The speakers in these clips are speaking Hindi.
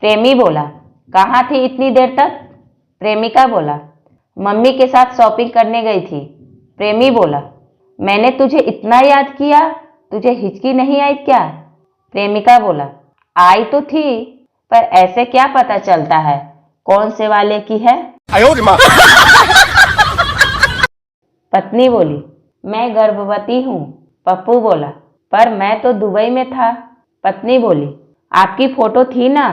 प्रेमी बोला, कहाँ थी इतनी देर तक? प्रेमिका बोला, मम्मी के साथ शॉपिंग करने गई थी। प्रेमी बोला, मैंने तुझे इतना याद किया, तुझे हिचकी नहीं आई क्या? प्रेमिका बोला, आई तो थी, पर ऐसे क्या पता चलता है कौन से वाले की है? पत्नी बोली, मैं गर्भवती हूँ। पप्पू बोला, पर मैं तो दुबई में था। पत्नी बोली, आपकी फोटो थी ना?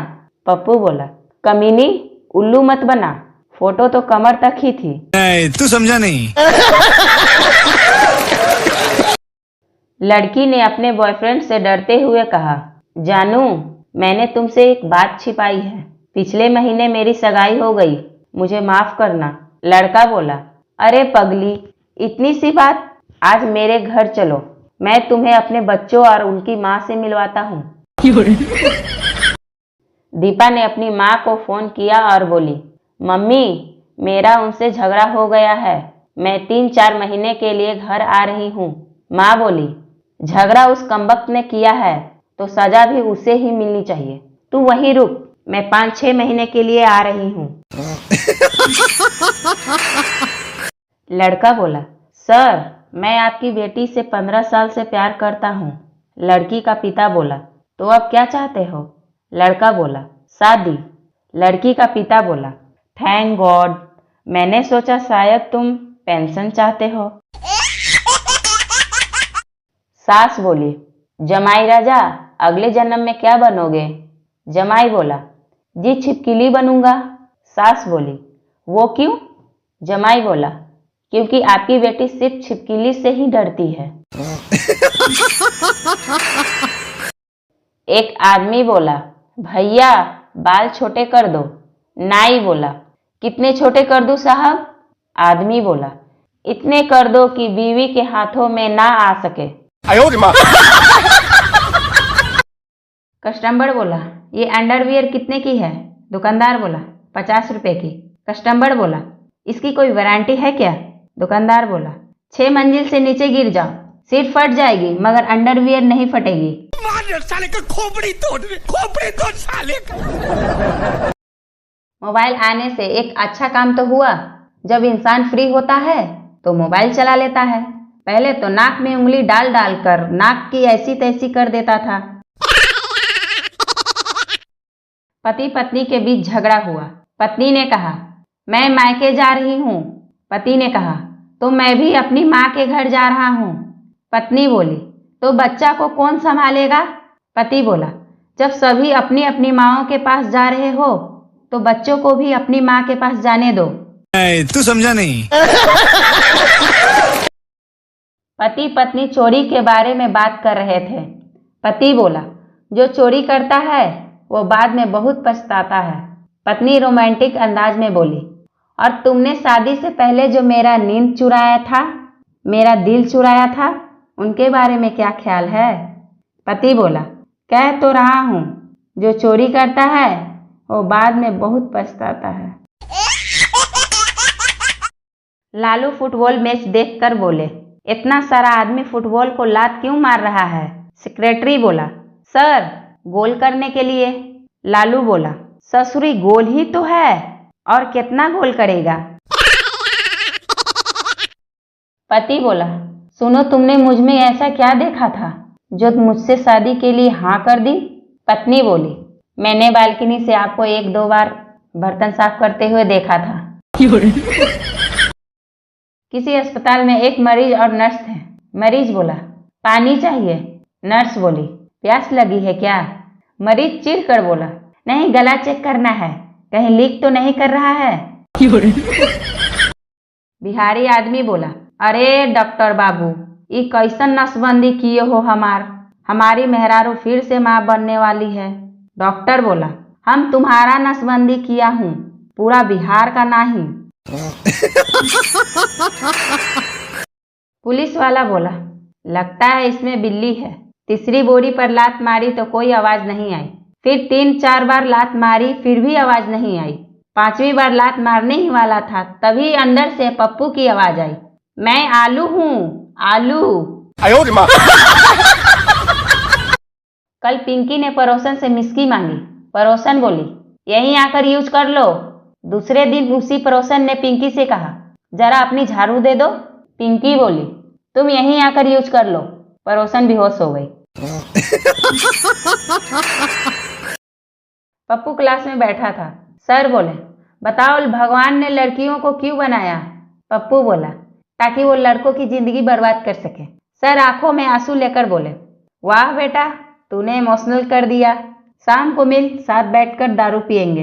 पप्पू बोला, कमीनी, उल्लू मत बना, फोटो तो कमर तक ही थी। तू समझा नहीं। लड़की ने अपने बॉयफ्रेंड से डरते हुए कहा, जानू, मैंने तुमसे एक बात छिपाई है। पिछले महीने मेरी सगाई हो गई, मुझे माफ करना। लड़का बोला, अरे पगली, इतनी सी बात, आज मेरे घर चलो, मैं तुम्हें अपने बच्चों और उनकी माँ से मिलवाता हूँ। दीपा ने अपनी माँ को फोन किया और बोली, मम्मी, मेरा उनसे झगड़ा हो गया है, मैं 3-4 महीने के लिए घर आ रही हूँ। माँ बोली, झगड़ा उस कमबख्त ने किया है तो सजा भी उसे ही मिलनी चाहिए, तू वहीं रुक, मैं 5-6 महीने के लिए आ रही हूँ। लड़का बोला, सर, मैं आपकी बेटी से 15 साल से प्यार करता हूँ। लड़की का पिता बोला, तो अब क्या चाहते हो? लड़का बोला, शादी। लड़की का पिता बोला, थैंक गॉड, मैंने सोचा शायद तुम पेंशन चाहते हो। सास बोली, जमाई राजा, अगले जन्म में क्या बनोगे? जमाई बोला, जी छिपकली बनूंगा। सास बोली, वो क्यों? जमाई बोला, क्योंकि आपकी बेटी सिर्फ छिपकली से ही डरती है। एक आदमी बोला, भैया, बाल छोटे कर दो। नाई बोला, कितने छोटे कर दूं साहब? आदमी बोला, इतने कर दो कि बीवी के हाथों में ना आ सके। कस्टमर बोला, ये अंडरवियर कितने की है? दुकानदार बोला, 50 रुपए की। कस्टमर बोला, इसकी कोई वारंटी है क्या? दुकानदार बोला, 6 मंजिल से नीचे गिर जाओ, सीट फट जाएगी मगर अंडरवियर नहीं फटेगी। साले का खोपड़ी तोड़ साले का। मोबाइल आने से एक अच्छा काम तो हुआ, जब इंसान फ्री होता है तो मोबाइल चला लेता है। पहले तो नाक में उंगली डाल डाल कर नाक की ऐसी तैसी कर देता था। पति पत्नी के बीच झगड़ा हुआ। पत्नी ने कहा, मैं मायके जा रही हूँ। पति ने कहा, तो मैं भी अपनी माँ के घर जा रहा हूँ। पत्नी बोली, तो बच्चा को कौन संभालेगा? पति बोला, जब सभी अपनी अपनी माँओं के पास जा रहे हो तो बच्चों को भी अपनी माँ के पास जाने दो। तू समझा नहीं। पति पत्नी चोरी के बारे में बात कर रहे थे। पति बोला, जो चोरी करता है वो बाद में बहुत पछताता है। पत्नी रोमांटिक अंदाज में बोली, और तुमने शादी से पहले जो मेरा नींद चुराया था, मेरा दिल चुराया था, उनके बारे में क्या ख्याल है? पति बोला, कह तो रहा हूँ, जो चोरी करता है वो बाद में बहुत पछताता है। लालू फुटबॉल मैच देखकर बोले, इतना सारा आदमी फुटबॉल को लात क्यों मार रहा है? सेक्रेटरी बोला, सर, गोल करने के लिए। लालू बोला, ससुरी गोल ही तो है, और कितना गोल करेगा? पति बोला, सुनो, तुमने मुझ में ऐसा क्या देखा था जो मुझसे शादी के लिए हाँ कर दी? पत्नी बोली, मैंने बालकनी से आपको 1-2 बार बर्तन साफ करते हुए देखा था। किसी अस्पताल में एक मरीज और नर्स थे। मरीज बोला, पानी चाहिए। नर्स बोली, प्यास लगी है क्या? मरीज चिढ़ कर बोला, नहीं, गला चेक करना है, कहीं लीक तो नहीं कर रहा है। बिहारी आदमी बोला, अरे डॉक्टर बाबू, ये कैसन नसबंदी किए हो हमारी मेहरारू फिर से माँ बनने वाली है। डॉक्टर बोला, हम तुम्हारा नसबंदी किया हूँ, पूरा बिहार का नहीं। पुलिस वाला बोला, लगता है इसमें बिल्ली है। तीसरी बोरी पर लात मारी तो कोई आवाज नहीं आई। फिर 3-4 बार लात मारी, फिर भी आवाज नहीं आई। 5वीं बार लात मारने ही वाला था, तभी अंदर से पप्पू की आवाज आई, मैं आलू हूँ, आलू। कल पिंकी ने पड़ोसन से मिस्की मांगी। पड़ोसन बोली, यहीं आकर यूज कर लो। दूसरे दिन उसी पड़ोसन ने पिंकी से कहा, जरा अपनी झाड़ू दे दो। पिंकी बोली, तुम यहीं आकर यूज कर लो। पड़ोसन बेहोश हो गई। पप्पू क्लास में बैठा था। सर बोले, बताओ भगवान ने लड़कियों को क्यों बनाया? पप्पू बोला, ताकि वो लड़कों की जिंदगी बर्बाद कर सके। सर आंखों में आंसू लेकर बोले, वाह बेटा, तूने इमोशनल कर दिया। शाम को मिल, साथ बैठकर दारू पियेंगे।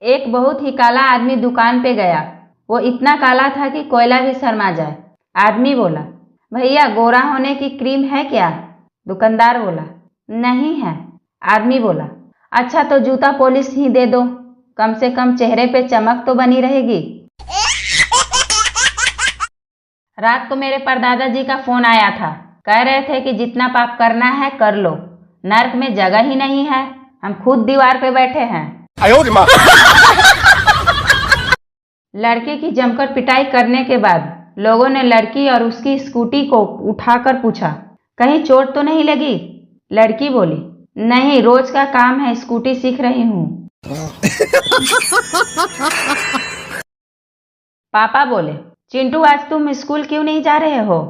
एक बहुत ही काला आदमी दुकान पे गया। वो इतना काला था कि कोयला भी शर्मा जाए। आदमी बोला, भैया गोरा होने की क्रीम है क्या? दुकानदार बोला, नहीं है। आदमी बोला, अच्छा तो जूता पॉलिश ही दे दो, कम से कम चेहरे पे चमक तो बनी रहेगी। रात को मेरे परदादा जी का फोन आया था। कह रहे थे कि जितना पाप करना है कर लो, नर्क में जगह ही नहीं है। हम खुद दीवार पे बैठे हैं। लड़के की जमकर पिटाई करने के बाद लोगों ने लड़की और उसकी स्कूटी को उठाकर पूछा, कहीं चोट तो नहीं लगी? लड़की बोली, नहीं, रोज का काम है, स्कूटी सीख रही हूँ। पापा बोले, चिंटू आज तुम स्कूल क्यों नहीं जा रहे हो?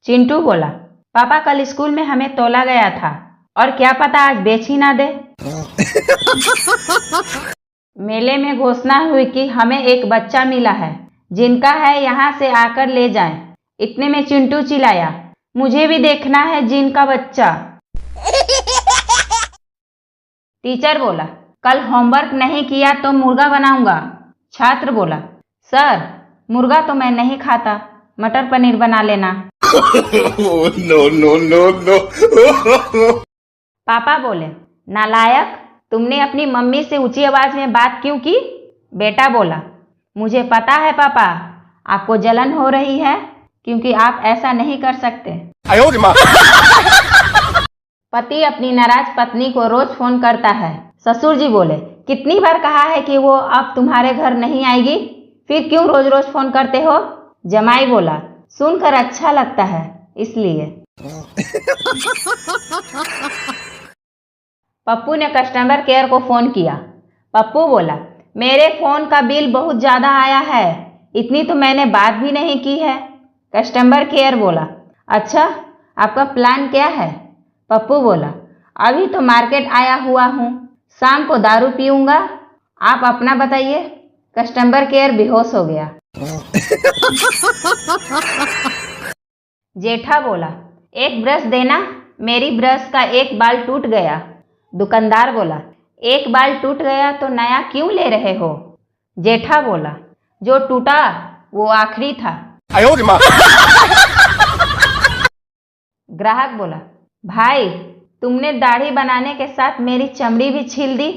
चिंटू बोला, पापा कल स्कूल में हमें तोला गया था और क्या पता आज बेच ही ना दे। मेले में घोषणा हुई कि हमें एक बच्चा मिला है, जिनका है यहाँ से आकर ले जाएं। इतने में चिंटू चिल्लाया, मुझे भी देखना है जिनका बच्चा। टीचर बोला, कल होमवर्क नहीं किया तो मुर्गा बनाऊंगा। छात्र बोला, सर मुर्गा तो मैं नहीं खाता, मटर पनीर बना लेना। no. पापा बोले, नालायक, तुमने अपनी मम्मी से ऊंची आवाज में बात क्यों की? बेटा बोला, मुझे पता है पापा, आपको जलन हो रही है क्योंकि आप ऐसा नहीं कर सकते। पति अपनी नाराज पत्नी को रोज फोन करता है। ससुर जी बोले, कितनी बार कहा है कि वो अब तुम्हारे घर नहीं आएगी, फिर क्यों रोज रोज फोन करते हो? जमाई बोला, सुनकर अच्छा लगता है इसलिए। पप्पू ने कस्टमर केयर को फोन किया। पप्पू बोला, मेरे फोन का बिल बहुत ज्यादा आया है, इतनी तो मैंने बात भी नहीं की है। कस्टमर केयर बोला, अच्छा आपका प्लान क्या है? पप्पू बोला, अभी तो मार्केट आया हुआ हूँ, शाम को दारू पीऊंगा, आप अपना बताइए। कस्टमर केयर बेहोश हो गया। जेठा बोला, एक ब्रश देना, मेरी ब्रश का एक बाल टूट गया। दुकानदार बोला, एक बाल टूट गया तो नया क्यों ले रहे हो? जेठा बोला, जो टूटा वो आखिरी था। ग्राहक बोला, भाई तुमने दाढ़ी बनाने के साथ मेरी चमड़ी भी छील दी।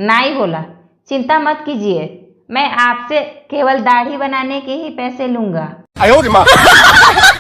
नाई बोला, चिंता मत कीजिए, मैं आपसे केवल दाढ़ी बनाने के ही पैसे लूंगा।